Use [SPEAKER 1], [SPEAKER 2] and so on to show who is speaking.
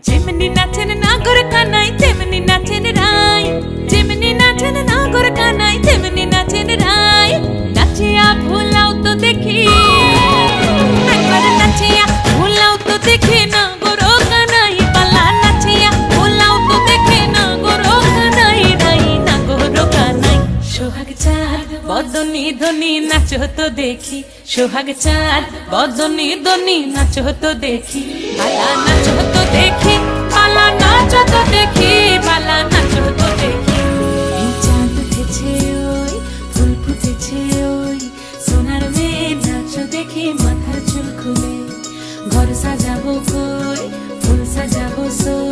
[SPEAKER 1] যেমনি নাচেন নাগর কানাই তেমনি নাচেন রাই, যেমনি নাচেন নাগর কানাই তেমনি নাচেন রাই। নাচিয়া ভোলাও তো দেখি, একবার নাচিয়া ভোলাও তো দেখি নাগর কানাই পালা। নাচিয়া ভোলাও তো দেখি নাগর কানাই রাই, নাগর কানাই। সোহাগ চাঁদ বদনি ধনি নাচো তো দেখি, সোহাগ চাঁদ বদনি ধনি নাচো তো দেখি। পালা নাচো তো দেখি, পালা নাচো তো দেখি, পালা নাচো তো দেখি। এই চাঁদ উঠেছে ওই, ফুল ফুটেছে ওই, সোনার মেয়ে নাচো দেখি মাথার চুল খুলে। ঘর সাজাবো কই, ফুল সাজাবো সই।